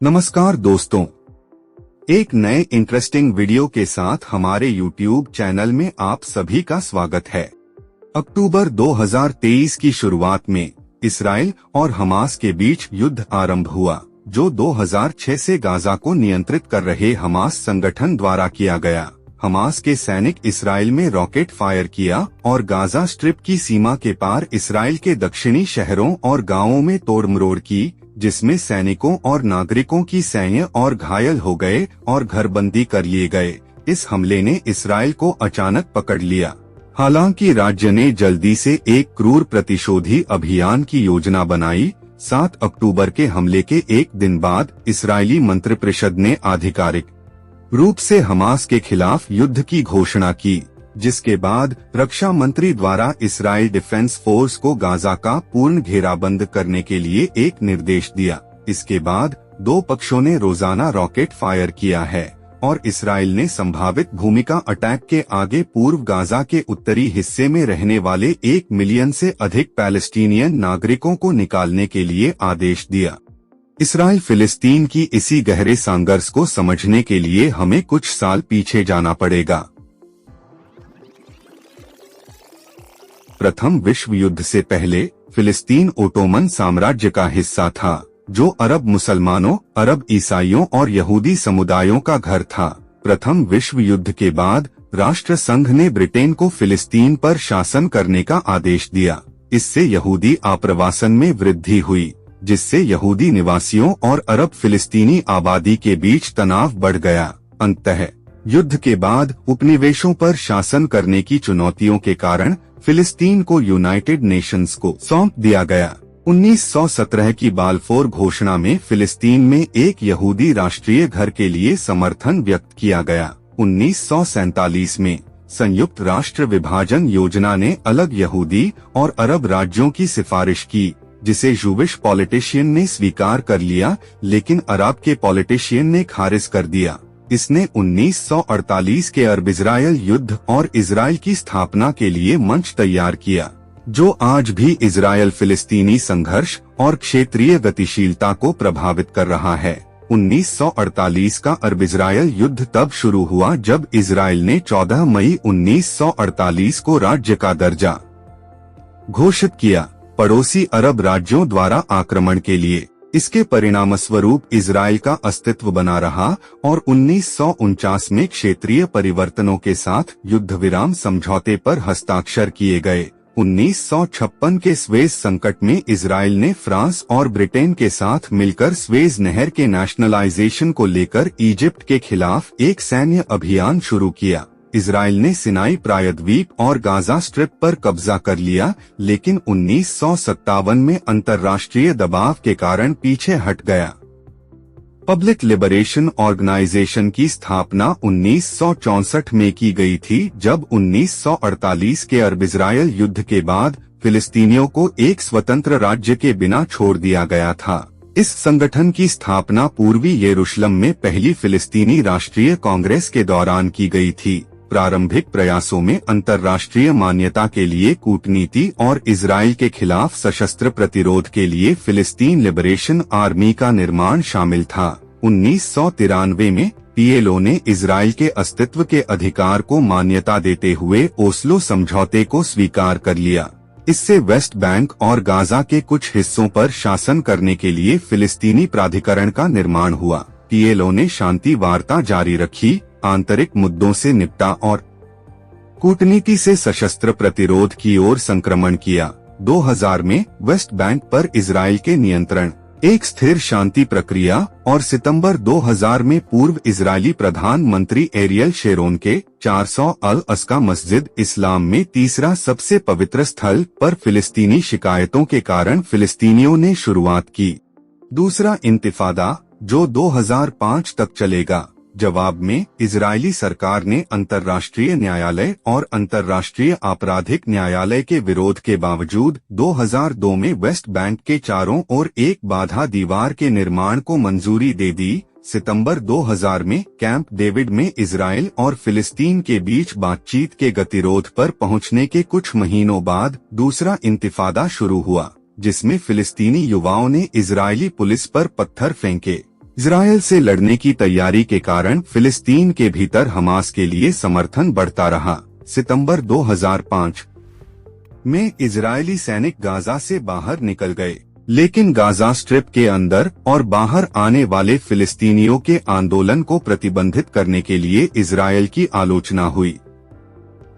नमस्कार दोस्तों, एक नए इंटरेस्टिंग वीडियो के साथ हमारे YouTube चैनल में आप सभी का स्वागत है। अक्टूबर 2023 की शुरुआत में इसराइल और हमास के बीच युद्ध आरंभ हुआ, जो 2006 से गाजा को नियंत्रित कर रहे हमास संगठन द्वारा किया गया। हमास के सैनिक इसराइल में रॉकेट फायर किया और गाजा स्ट्रिप की सीमा के पार इसराइल के दक्षिणी शहरों और गांवों में तोड़मरोड़ की, जिसमें सैनिकों और नागरिकों की सैन्य और घायल हो गए और घरबंदी कर लिए गए। इस हमले ने इसराइल को अचानक पकड़ लिया। हालांकि राज्य ने जल्दी से एक क्रूर प्रतिशोधी अभियान की योजना बनाई। 7 अक्टूबर के हमले के एक दिन बाद इस्राएली मंत्रिपरिषद ने आधिकारिक रूप से हमास के खिलाफ युद्ध की घोषणा की, जिसके बाद रक्षा मंत्री द्वारा इसराइल डिफेंस फोर्स को गाजा का पूर्ण घेराबंद करने के लिए एक निर्देश दिया। इसके बाद दो पक्षों ने रोजाना रॉकेट फायर किया है और इसराइल ने संभावित भूमिका अटैक के आगे पूर्व गाजा के उत्तरी हिस्से में रहने वाले 1 मिलियन से अधिक पैलेस्टीनियन नागरिकों को निकालने के लिए आदेश दिया। इसराइल फिलिस्तीन की इसी गहरे संघर्ष को समझने के लिए हमें कुछ साल पीछे जाना पड़ेगा। प्रथम विश्व युद्ध से पहले फिलिस्तीन ओटोमन साम्राज्य का हिस्सा था, जो अरब मुसलमानों, अरब ईसाइयों और यहूदी समुदायों का घर था। प्रथम विश्व युद्ध के बाद राष्ट्र संघ ने ब्रिटेन को फिलिस्तीन पर शासन करने का आदेश दिया। इससे यहूदी आप्रवासन में वृद्धि हुई, जिससे यहूदी निवासियों और अरब फिलिस्तीनी आबादी के बीच तनाव बढ़ गया। अंततः युद्ध के बाद उपनिवेशों पर शासन करने की चुनौतियों के कारण फिलिस्तीन को यूनाइटेड नेशंस को सौंप दिया गया। 1917 की बाल्फोर घोषणा में फिलिस्तीन में एक यहूदी राष्ट्रीय घर के लिए समर्थन व्यक्त किया गया। 1947 में संयुक्त राष्ट्र विभाजन योजना ने अलग यहूदी और अरब राज्यों की सिफारिश की, जिसे जूविश पॉलिटिशियन ने स्वीकार कर लिया, लेकिन अरब के पॉलिटिशियन ने खारिज कर दिया। इसने 1948 के अरब इजरायल युद्ध और इजराइल की स्थापना के लिए मंच तैयार किया, जो आज भी इजराइल फिलिस्तीनी संघर्ष और क्षेत्रीय गतिशीलता को प्रभावित कर रहा है। 1948 का अरब इजरायल युद्ध तब शुरू हुआ जब इजराइल ने 14 मई 1948 को राज्य का दर्जा घोषित किया, पड़ोसी अरब राज्यों द्वारा आक्रमण के लिए। इसके परिणामस्वरूप इजराइल का अस्तित्व बना रहा और 1949 में क्षेत्रीय परिवर्तनों के साथ युद्ध विराम समझौते पर हस्ताक्षर किए गए। 1956 के स्वेज संकट में इजराइल ने फ्रांस और ब्रिटेन के साथ मिलकर स्वेज नहर के नेशनलाइजेशन को लेकर इजिप्ट के खिलाफ एक सैन्य अभियान शुरू किया। इजराइल ने सिनाई प्रायद्वीप और गाजा स्ट्रिप पर कब्जा कर लिया, लेकिन 1957 में अंतर्राष्ट्रीय दबाव के कारण पीछे हट गया। पब्लिक लिबरेशन ऑर्गेनाइजेशन की स्थापना 1964 में की गई थी, जब 1948 के अरब इजरायल युद्ध के बाद फिलिस्तीनियों को एक स्वतंत्र राज्य के बिना छोड़ दिया गया था। इस संगठन की स्थापना पूर्वी यरूशलेम में पहली फिलिस्तीनी राष्ट्रीय कांग्रेस के दौरान की गई थी। प्रारंभिक प्रयासों में अंतर्राष्ट्रीय मान्यता के लिए कूटनीति और इजराइल के खिलाफ सशस्त्र प्रतिरोध के लिए फिलिस्तीन लिबरेशन आर्मी का निर्माण शामिल था। 1993 में पीएलओ ने इजराइल के अस्तित्व के अधिकार को मान्यता देते हुए ओस्लो समझौते को स्वीकार कर लिया। इससे वेस्ट बैंक और गाजा के कुछ हिस्सों पर शासन करने के लिए फिलिस्तीनी प्राधिकरण का निर्माण हुआ। पीएलओ ने शांति वार्ता जारी रखी, आंतरिक मुद्दों से निपटा और कूटनीति से सशस्त्र प्रतिरोध की ओर संक्रमण किया। 2000 में वेस्ट बैंक पर इजराइल के नियंत्रण, एक स्थिर शांति प्रक्रिया और सितंबर 2000 में पूर्व इजरायली प्रधानमंत्री एरियल शेरोन के 400 अल-अक्सा मस्जिद इस्लाम में तीसरा सबसे पवित्र स्थल पर फिलिस्तीनी शिकायतों के कारण फिलिस्तीनियों ने शुरुआत की दूसरा इंतिफादा, जो 2005 तक चलेगा। जवाब में इजरायली सरकार ने अंतर्राष्ट्रीय न्यायालय और अंतर्राष्ट्रीय आपराधिक न्यायालय के विरोध के बावजूद 2002 में वेस्ट बैंक के चारों ओर एक बाधा दीवार के निर्माण को मंजूरी दे दी। सितंबर 2000 में कैंप डेविड में इजराइल और फिलिस्तीन के बीच बातचीत के गतिरोध पर पहुंचने के कुछ महीनों बाद दूसरा इंतिफादा शुरू हुआ, जिसमें फिलिस्तीनी युवाओं ने इजरायली पुलिस पर पत्थर फेंके। इजराइल से लड़ने की तैयारी के कारण फिलिस्तीन के भीतर हमास के लिए समर्थन बढ़ता रहा। सितंबर 2005 में इजरायली सैनिक गाजा से बाहर निकल गए, लेकिन गाजा स्ट्रिप के अंदर और बाहर आने वाले फिलिस्तीनियों के आंदोलन को प्रतिबंधित करने के लिए इजरायल की आलोचना हुई।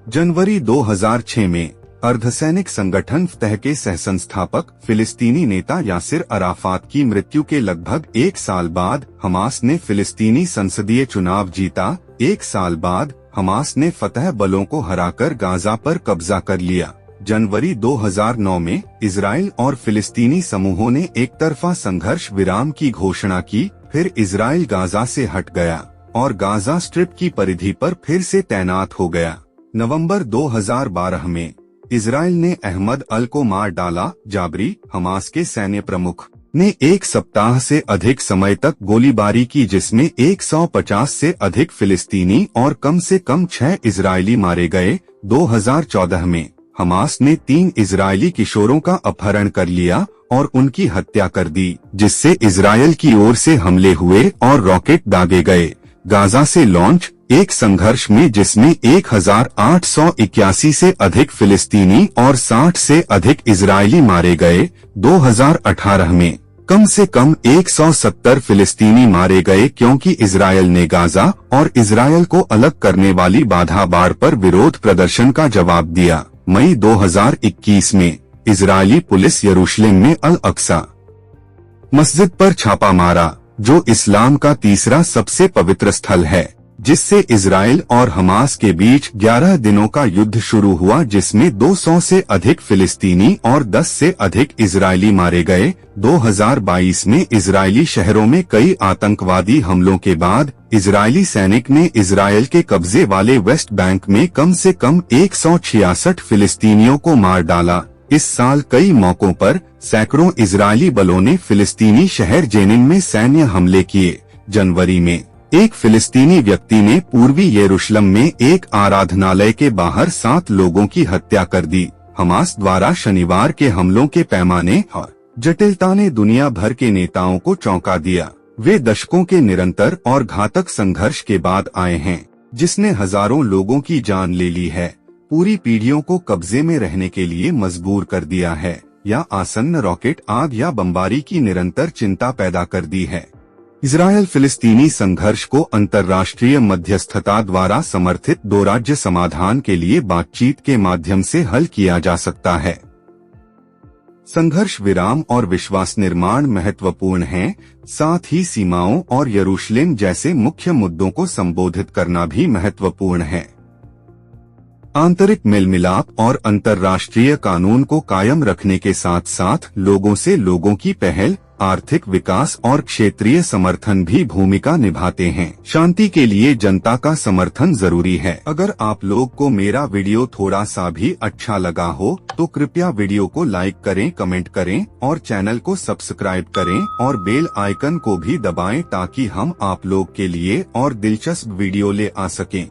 जनवरी 2006 में अर्धसैनिक संगठन फतह के सहसंस्थापक फिलिस्तीनी नेता यासिर अराफात की मृत्यु के लगभग एक साल बाद हमास ने फिलिस्तीनी संसदीय चुनाव जीता। एक साल बाद हमास ने फतह बलों को हराकर गाजा पर कब्जा कर लिया। जनवरी 2009 में इजराइल और फिलिस्तीनी समूहों ने एक तरफा संघर्ष विराम की घोषणा की। फिर इजराइल गाजा से हट गया और गाजा स्ट्रिप की परिधि पर फिर से तैनात हो गया। नवंबर 2012 में इजराइल ने अहमद अल को मार डाला। जाबरी हमास के सैन्य प्रमुख ने एक सप्ताह से अधिक समय तक गोलीबारी की, जिसमें 150 से अधिक फिलिस्तीनी और कम से कम 6 इजरायली मारे गए। 2014 में हमास ने 3 इजरायली किशोरों का अपहरण कर लिया और उनकी हत्या कर दी, जिससे इजरायल की ओर से हमले हुए और रॉकेट दागे गए। गाजा से लॉन्च एक संघर्ष में जिसमें 1881 से अधिक फिलिस्तीनी और 60 से अधिक इजरायली मारे गए। 2018 में कम से कम 170 फिलिस्तीनी मारे गए क्योंकि इजरायल ने गाजा और इजरायल को अलग करने वाली बाधा बाड़ पर विरोध प्रदर्शन का जवाब दिया। मई 2021 में इजरायली पुलिस यरूशलेम में अल अक्सा मस्जिद पर छापा मारा, जो इस्लाम का तीसरा सबसे पवित्र स्थल है, जिससे इजराइल और हमास के बीच 11 दिनों का युद्ध शुरू हुआ, जिसमें 200 से अधिक फिलिस्तीनी और 10 से अधिक इजरायली मारे गए। 2022 में इजरायली शहरों में कई आतंकवादी हमलों के बाद इजरायली सैनिक ने इजरायल के कब्जे वाले वेस्ट बैंक में कम से कम 166 फिलिस्तीनियों को मार डाला। इस साल कई मौकों पर सैकड़ों इजरायली बलों ने फिलिस्तीनी शहर जेनिन में सैन्य हमले किए। जनवरी में एक फिलिस्तीनी व्यक्ति ने पूर्वी यरूशलेम में एक आराधनालय के बाहर 7 लोगों की हत्या कर दी। हमास द्वारा शनिवार के हमलों के पैमाने और जटिलता ने दुनिया भर के नेताओं को चौंका दिया। वे दशकों के निरंतर और घातक संघर्ष के बाद आए हैं, जिसने हजारों लोगों की जान ले ली है, पूरी पीढ़ियों को कब्जे में रहने के लिए मजबूर कर दिया है, या आसन्न रॉकेट आग या बमबारी की निरंतर चिंता पैदा कर दी है। इजरायल फिलिस्तीनी संघर्ष को अंतर्राष्ट्रीय मध्यस्थता द्वारा समर्थित 2 राज्य समाधान के लिए बातचीत के माध्यम से हल किया जा सकता है। संघर्ष विराम और विश्वास निर्माण महत्वपूर्ण हैं, साथ ही सीमाओं और यरूशलेम जैसे मुख्य मुद्दों को संबोधित करना भी महत्वपूर्ण है। आंतरिक मेलमिलाप और अंतर्राष्ट्रीय कानून को कायम रखने के साथ साथ लोगों से लोगों की पहल, आर्थिक विकास और क्षेत्रीय समर्थन भी भूमिका निभाते हैं। शांति के लिए जनता का समर्थन जरूरी है। अगर आप लोग को मेरा वीडियो थोड़ा सा भी अच्छा लगा हो तो कृपया वीडियो को लाइक करें, कमेंट करें और चैनल को सब्सक्राइब करें और बेल आइकन को भी दबाएं ताकि हम आप लोग के लिए और दिलचस्प वीडियो ले आ सकें।